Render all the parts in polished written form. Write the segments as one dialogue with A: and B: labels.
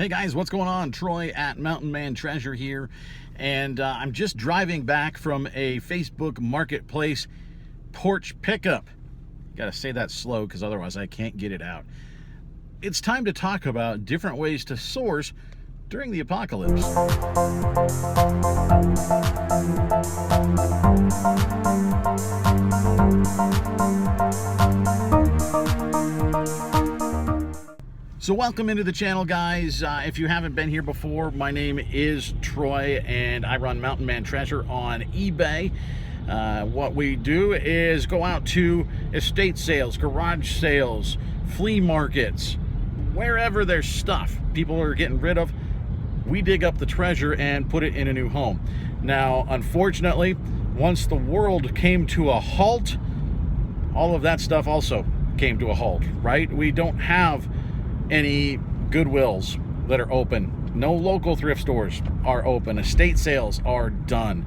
A: Hey guys, what's going on? Troy at Mountain Man Treasure here, and I'm just driving back from a Facebook Marketplace porch pickup. Gotta say that slow because otherwise I can't get it out. It's time to talk about different ways to source during the apocalypse. So welcome into the channel, guys. If you haven't been here before, my name is Troy and I run Mountain Man Treasure on eBay. What we do is go out to estate sales, garage sales, flea markets, wherever there's stuff people are getting rid of, we dig up the treasure and put it in a new home. Now, unfortunately, once the world came to a halt, all of that stuff also came to a halt, right? We don't have any Goodwills that are open. No local thrift stores are open. Estate sales are done.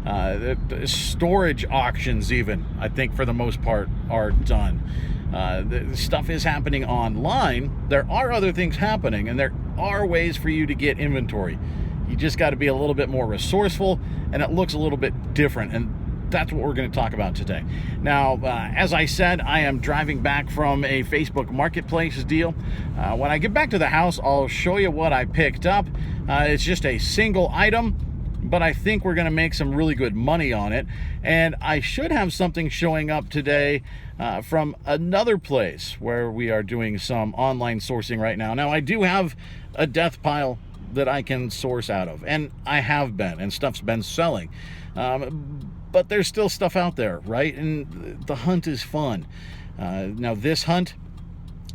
A: The storage auctions, even, I think for the most part, are done. The stuff is happening online. There are other things happening, and there are ways for you to get inventory. You just got to be a little bit more resourceful, and it looks a little bit different, and that's what we're going to talk about today. Now, as I said, I am driving back from a Facebook Marketplace deal. When I get back to the house, I'll show you what I picked up. It's just a single item, but I think we're going to make some really good money on it. And I should have something showing up today from another place where we are doing some online sourcing right now. Now, I do have a death pile that I can source out of, and I have been, and stuff's been selling. But there's still stuff out there, right? And the hunt is fun. Now, this hunt,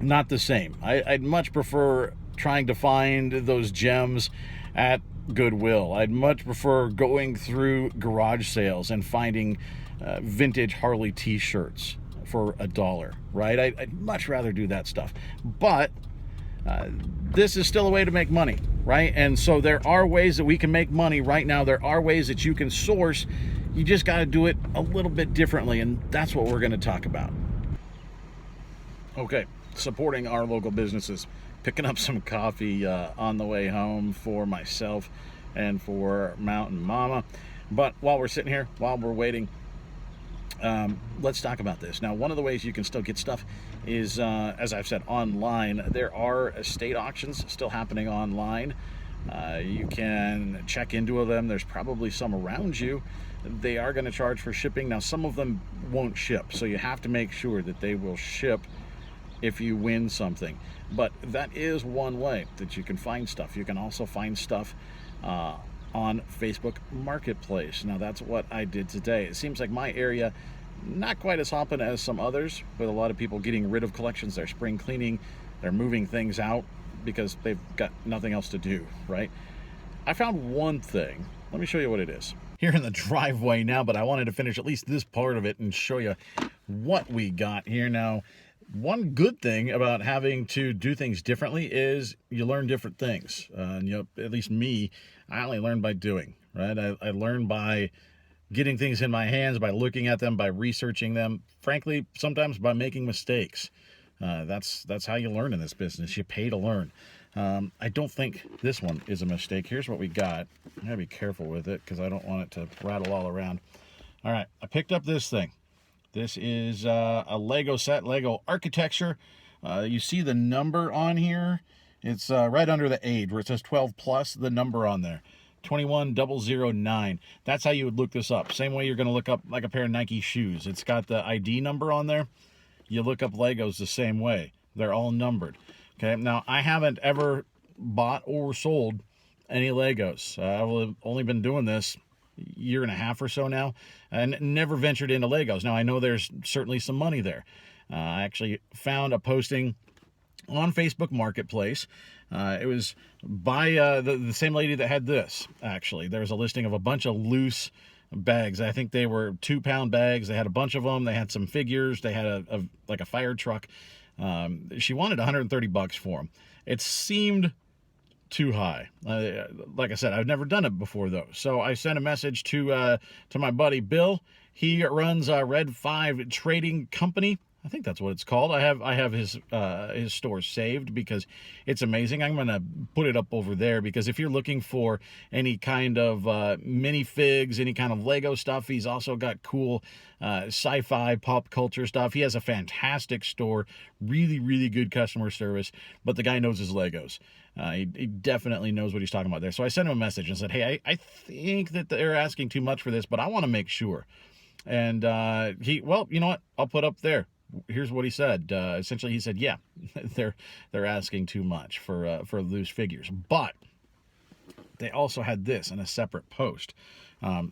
A: not the same. I'd much prefer trying to find those gems at Goodwill. I'd much prefer going through garage sales and finding vintage Harley t-shirts for $1, right? I'd much rather do that stuff. But this is still a way to make money, right? And so there are ways that we can make money right now. There are ways that you can source. You just got to do it a little bit differently, and that's what we're going to talk about. Okay, supporting our local businesses. Picking up some coffee on the way home for myself and for Mountain Mama. But while we're sitting here, while we're waiting, let's talk about this. Now, one of the ways you can still get stuff is, as I've said, online. There are estate auctions still happening online. You can check into them. There's probably some around you. They are going to charge for shipping. Now, some of them won't ship, so you have to make sure that they will ship if you win something. But that is one way that you can find stuff. You can also find stuff on Facebook Marketplace. Now, that's what I did today. It seems like my area, not quite as hopping as some others, with a lot of people getting rid of collections. They're spring cleaning. They're moving things out because they've got nothing else to do, right? I found one thing. Let me show you what it is. Here in the driveway now, but I wanted to finish at least this part of it and show you what we got here. Now, one good thing about having to do things differently is you learn different things. At least me, I only learn by doing, right? I learn by getting things in my hands, by looking at them, by researching them, frankly, sometimes by making mistakes. That's how you learn in this business. You pay to learn. I don't think this one is a mistake. Here's what we got. I gotta be careful with it because I don't want it to rattle all around. All right, I picked up this thing. This is a Lego set, Lego architecture. You see the number on here. It's right under the age where it says 12 plus, the number on there. 21009. That's how you would look this up. Same way you're going to look up like a pair of Nike shoes. It's got the ID number on there. You look up Legos the same way. They're all numbered. Okay, now I haven't ever bought or sold any Legos. I've only been doing this a year and a half or so now, and never ventured into Legos. Now, I know there's certainly some money there. I actually found a posting on Facebook Marketplace. It was by the same lady that had this, actually. There was a listing of a bunch of loose bags. I think they were 2-pound bags. They had a bunch of them. They had some figures. They had like a fire truck. She wanted $130 for them. It seemed too high. Like I said, I've never done it before though. So I sent a message to my buddy Bill. He runs a Red 5 trading company. I think that's what it's called. I have his store saved because it's amazing. I'm gonna put it up over there because if you're looking for any kind of minifigs, any kind of Lego stuff, he's also got cool sci-fi pop culture stuff. He has a fantastic store, really, really good customer service, but the guy knows his Legos. He definitely knows what he's talking about there. So I sent him a message and said, hey, I think that they're asking too much for this, but I want to make sure. And well, you know what? I'll put up there. Here's what he said. Essentially, he said, yeah, they're asking too much for loose figures. But they also had this in a separate post.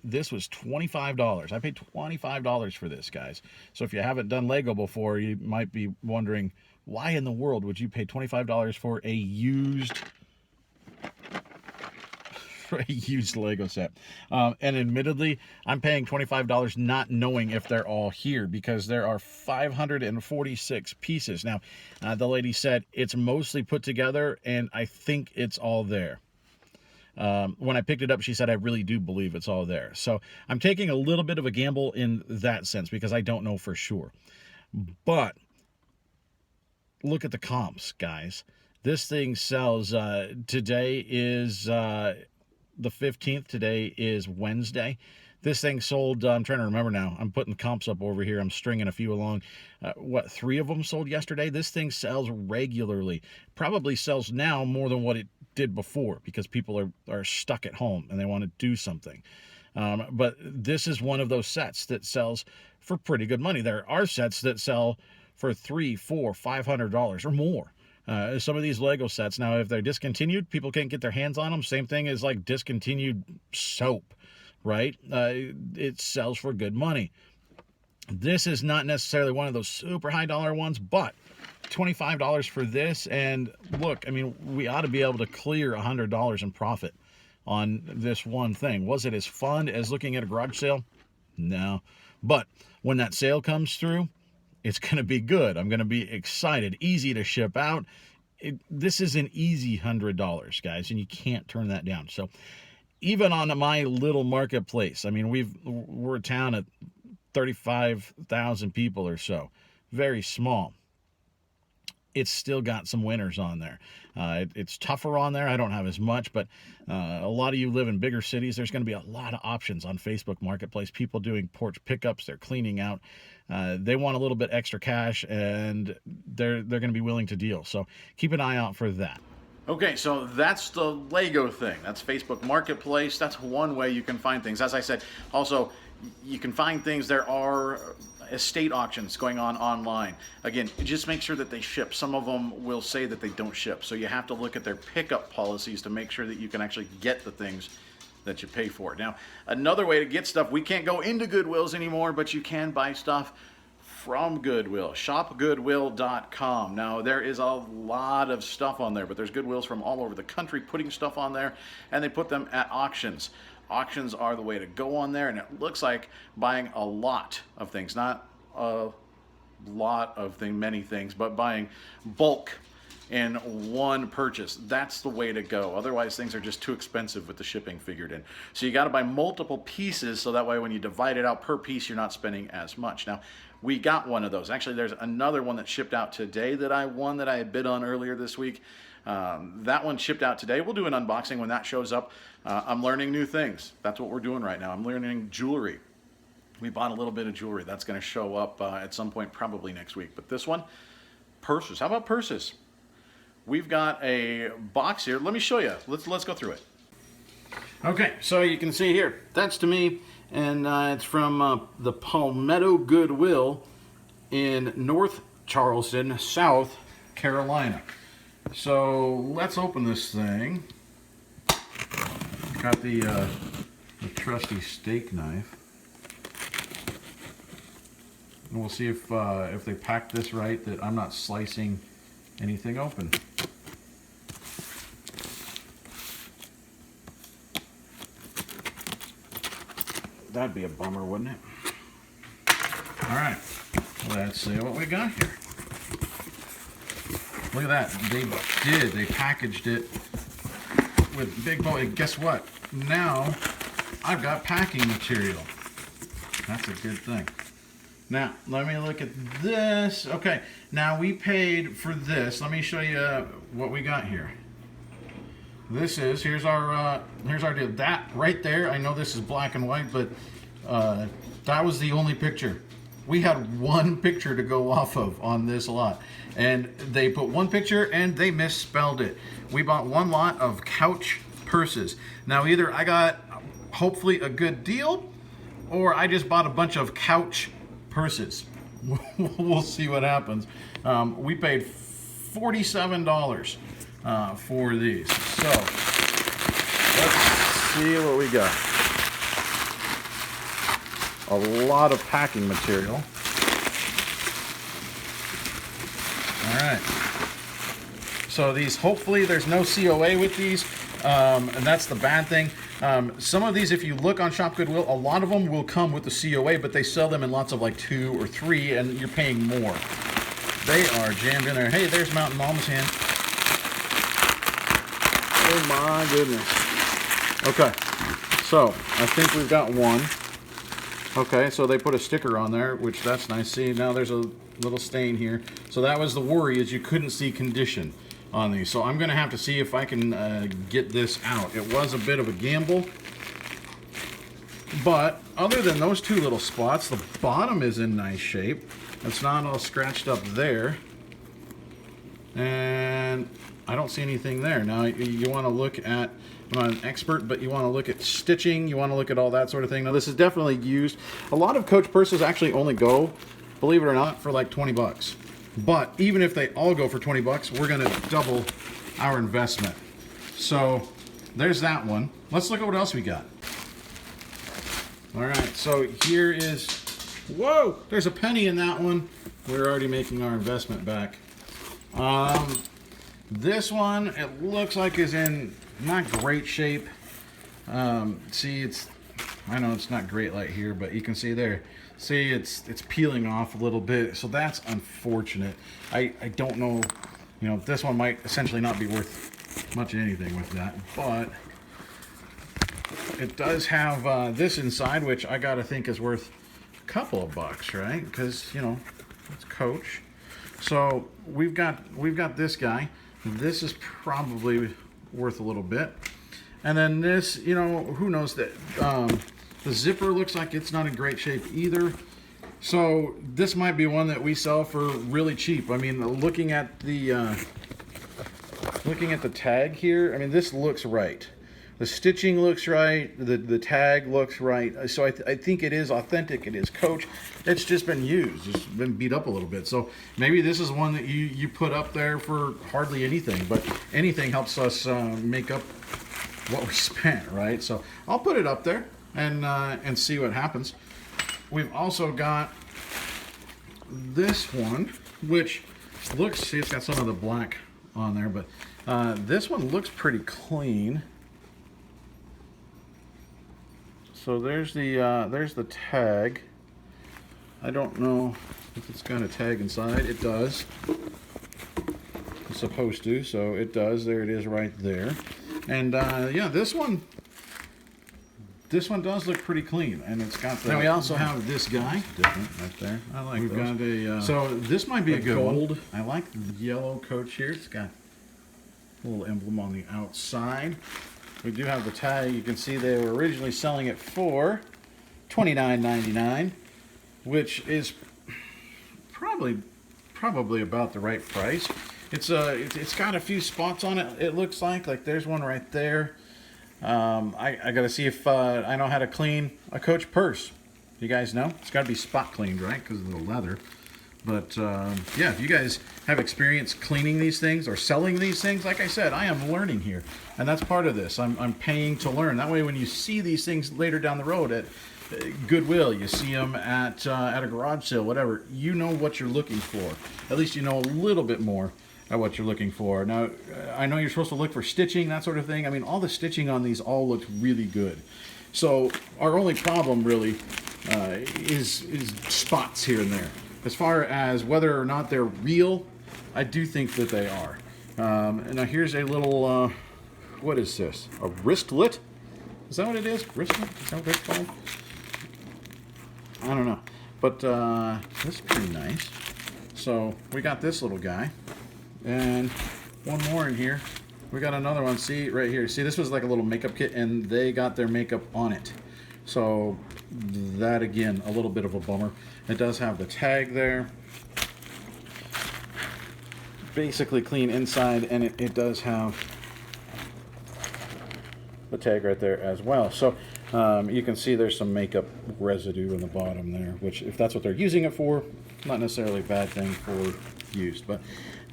A: This was $25. I paid $25 for this, guys. So if you haven't done Lego before, you might be wondering, why in the world would you pay $25 for a used Lego set? And admittedly, I'm paying $25 not knowing if they're all here because there are 546 pieces. Now, the lady said it's mostly put together, and I think it's all there. When I picked it up, she said, I really do believe it's all there. So I'm taking a little bit of a gamble in that sense because I don't know for sure. But look at the comps, guys. This thing sells, today is the 15th. Today is Wednesday. This thing sold, I'm trying to remember now. I'm putting comps up over here. I'm stringing a few along. 3 of them sold yesterday? This thing sells regularly. Probably sells now more than what it did before because people are stuck at home and they want to do something. But this is one of those sets that sells for pretty good money. There are sets that sell for $300, $400, $500 or more. Some of these Lego sets, now if they're discontinued, people can't get their hands on them. Same thing as like discontinued soap, right? It sells for good money. This is not necessarily one of those super high dollar ones, but $25 for this. And look, I mean, we ought to be able to clear $100 in profit on this one thing. Was it as fun as looking at a garage sale? No. But when that sale comes through, it's going to be good. I'm going to be excited. Easy to ship out. This is an easy $100, guys, and you can't turn that down. So even on my little marketplace, I mean, we're a town of 35,000 people or so. Very small. It's still got some winners on there. It's tougher on there. I don't have as much, but a lot of you live in bigger cities. There's going to be a lot of options on Facebook Marketplace. People doing porch pickups. They're cleaning out. They want a little bit extra cash, and they're going to be willing to deal. So keep an eye out for that. Okay, so that's the Lego thing. That's Facebook Marketplace. That's one way you can find things. As I said, also, you can find things. There are estate auctions going on online. Again, just make sure that they ship. Some of them will say that they don't ship. So you have to look at their pickup policies to make sure that you can actually get the things that you pay for. Now, another way to get stuff, we can't go into Goodwills anymore, but you can buy stuff from Goodwill. Shopgoodwill.com. Now, there is a lot of stuff on there, but there's Goodwills from all over the country putting stuff on there, and they put them at auctions. Auctions are the way to go on there, and it looks like buying a lot of things, not a lot of things, many things, but buying bulk in one purchase. That's the way to go. Otherwise, things are just too expensive with the shipping figured in. So you got to buy multiple pieces, so that way when you divide it out per piece, you're not spending as much. Now, we got one of those. Actually, there's another one that shipped out today that I won that I had bid on earlier this week. That one shipped out today. We'll do an unboxing when that shows up. I'm learning new things. That's what we're doing right now. I'm learning jewelry. We bought a little bit of jewelry. That's going to show up at some point, probably next week. But this one, purses. How about purses? We've got a box here. Let me show you. Let's go through it. Okay, so you can see here. That's to me, and it's from the Palmetto Goodwill in North Charleston, South Carolina. So let's open this thing. Got the trusty steak knife. And we'll see if they packed this right, that I'm not slicing anything open. That'd be a bummer, wouldn't it? All right, let's see what we got here. Look at that. They packaged it with big boy. Guess what? Now I've got packing material. That's a good thing. Now, let me look at this. Okay, now we paid for this. Let me show you what we got here. Here's our deal. That right there, I know this is black and white, but that was the only picture. We had one picture to go off of on this lot. And they put one picture and they misspelled it. We bought one lot of couch purses. Now either I got hopefully a good deal, or I just bought a bunch of couch purses. We'll see what happens. We paid $47 for these. So let's see what we got. A lot of packing material. All right. So these, hopefully there's no COA with these, and that's the bad thing. Some of these, if you look on Shop Goodwill, a lot of them will come with the COA, but they sell them in lots of like 2 or 3, and you're paying more. They are jammed in there. Hey, there's Mountain Mama's hand. Oh my goodness. Okay, so I think we've got one. Okay, so they put a sticker on there, which that's nice. See, now there's a little stain here. So that was the worry, is you couldn't see condition on these. So I'm gonna have to see if I can get this out. It was a bit of a gamble, but other than those 2 little spots, the bottom is in nice shape. It's not all scratched up there, and I don't see anything there. Now you want to look at, I'm not an expert, but you want to look at stitching, you want to look at all that sort of thing. Now this is definitely used. A lot of Coach purses actually only go, believe it or not, for like 20 bucks. But even if they all go for 20 bucks, we're going to double our investment. So there's that one. Let's look at what else we got. All right, so here is, whoa, there's a penny in that one. We're already making our investment back. This one, it looks like is in not great shape. See, I know it's not great light here, but you can see there. See, it's peeling off a little bit, so that's unfortunate. I don't know, you know, this one might essentially not be worth much of anything with that, but it does have this inside, which I gotta think is worth a couple of bucks, right? Because, you know, it's Coach. So we've got this guy. This is probably worth a little bit. And then this, you know, who knows that the zipper looks like it's not in great shape either. So this might be one that we sell for really cheap. I mean, looking at the tag here, I mean, this looks right. The stitching looks right. The tag looks right. So I think it is authentic. It is Coach. It's just been used. It's been beat up a little bit. So maybe this is one that you put up there for hardly anything. But anything helps us make up what we spent, right? So I'll put it up there and see what happens. We've also got this one, which looks, see, it's got some of the black on there, but this one looks pretty clean. So there's the tag. I don't know if it's got a tag inside. It does. It's supposed to, so it does. There it is right there. And yeah, this one does look pretty clean, and it's got the. Then we also have this guy, different right there. I like. We've got a. So this might be a good one. I like the yellow Coach here. It's got a little emblem on the outside. We do have the tag. You can see they were originally selling it for $29.99, which is probably about the right price. It's got a few spots on it. It looks like there's one right there. I gotta see if I know how to clean a Coach purse. You guys know it's got to be spot cleaned, right? Because of the leather. But yeah, if you guys have experience cleaning these things or selling these things, like I said, I am learning here, and that's part of this. I'm paying to learn. That way, when you see these things later down the road at Goodwill, you see them at a garage sale, whatever, you know what you're looking for. At least you know a little bit more at what you're looking for. Now, I know you're supposed to look for stitching, that sort of thing. I mean, all the stitching on these all looks really good. So our only problem really is spots here and there. As far as whether or not they're real, I do think that they are. And now here's a little, what is this? A wristlet? Is that what it is? Wristlet? Is that what it's called? I don't know. But this is pretty nice. So we got this little guy, and one more in here. We got another one. See right here. See, this was like a little makeup kit, and they got their makeup on it. So that, again, a little bit of a bummer. It does have the tag there. Basically clean inside, and it does have the tag right there as well. So you can see there's some makeup residue in the bottom there, which, if that's what they're using it for, not necessarily a bad thing for use. But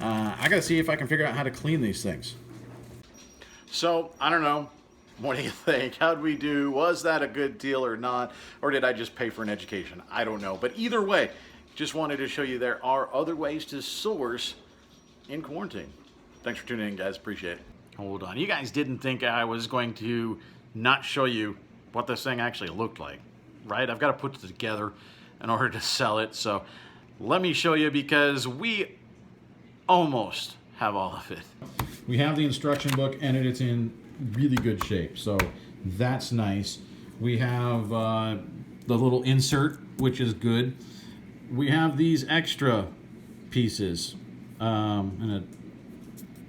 A: I gotta see if I can figure out how to clean these things. So I don't know. What do you think? How'd we do? Was that a good deal or not? Or did I just pay for an education? I don't know. But either way, just wanted to show you there are other ways to source in quarantine. Thanks for tuning in, guys. Appreciate it. Hold on. You guys didn't think I was going to not show you what this thing actually looked like, right? I've got to put it together in order to sell it. So let me show you, because we almost have all of it. We have the instruction book, and it's in really good shape, so that's nice. We have the little insert, which is good. We have these extra pieces, and a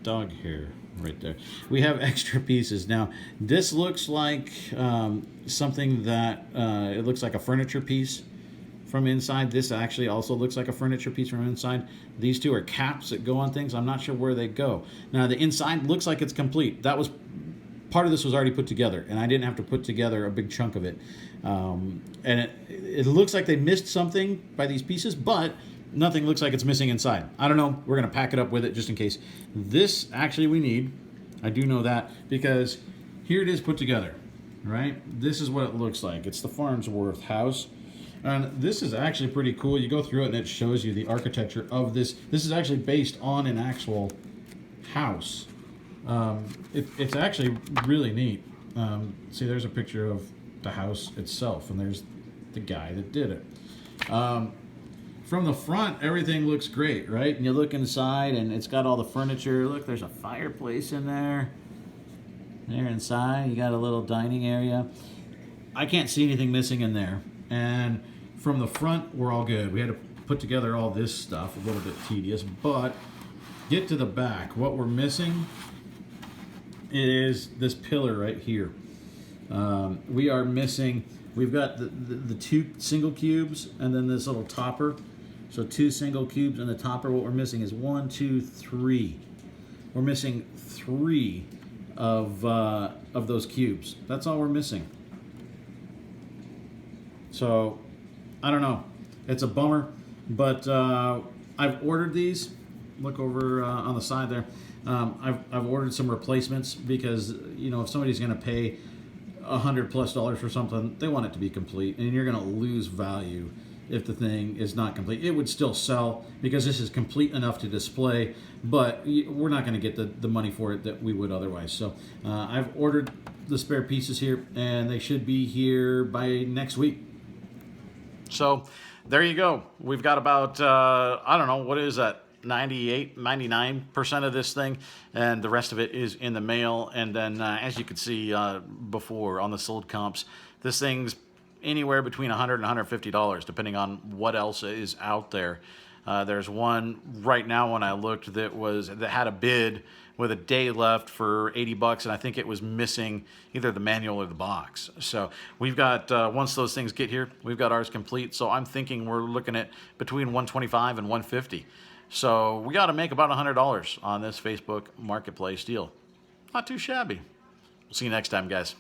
A: dog hair right there. We have extra pieces. Now, this looks like something that it looks like a furniture piece from inside. This actually also looks like a furniture piece from inside. These two are caps that go on things. I'm not sure where they go. Now, the inside looks like it's complete. That was part of this was already put together, and I didn't have to put together a big chunk of it. And it looks like they missed something by these pieces, but nothing looks like it's missing inside. I don't know. We're going to pack it up with it just in case. This actually we need. I do know that, because here it is put together, right? This is what it looks like. It's the Farnsworth house. And this is actually pretty cool. You go through it and it shows you the architecture of this. This is actually based on an actual house. It's actually really neat. See, there's a picture of the house itself, and there's the guy that did it. From the front, everything looks great, right? And you look inside, and it's got all the furniture. Look, there's a fireplace in there. There inside, you got a little dining area. I can't see anything missing in there. And from the front, we're all good. We had to put together all this stuff, a little bit tedious, but get to the back. What we're missing is this pillar right here. We are missing, we've got the two single cubes and then this little topper. So two single cubes and the topper. What we're missing is 1, 2, 3. We're missing 3 of those cubes. That's all we're missing. So I don't know. It's a bummer, but I've ordered these. Look over on the side there. I've ordered some replacements, because if somebody's going to pay $100+ for something, they want it to be complete, and you're going to lose value if the thing is not complete. It would still sell because this is complete enough to display, but we're not going to get the money for it that we would otherwise. So I've ordered the spare pieces here, and they should be here by next week. So there you go. We've got about, I don't know, what is that? 98, 99% of this thing, and the rest of it is in the mail. And then as you could see before on the sold comps, this thing's anywhere between $100 and $150 depending on what else is out there. There's one right now when I looked that had a bid with a day left for $80, and I think it was missing either the manual or the box. So we've got, once those things get here, we've got ours complete. So I'm thinking we're looking at between $125 and $150. So we got to make about $100 on this Facebook Marketplace deal. Not too shabby. We'll see you next time, guys.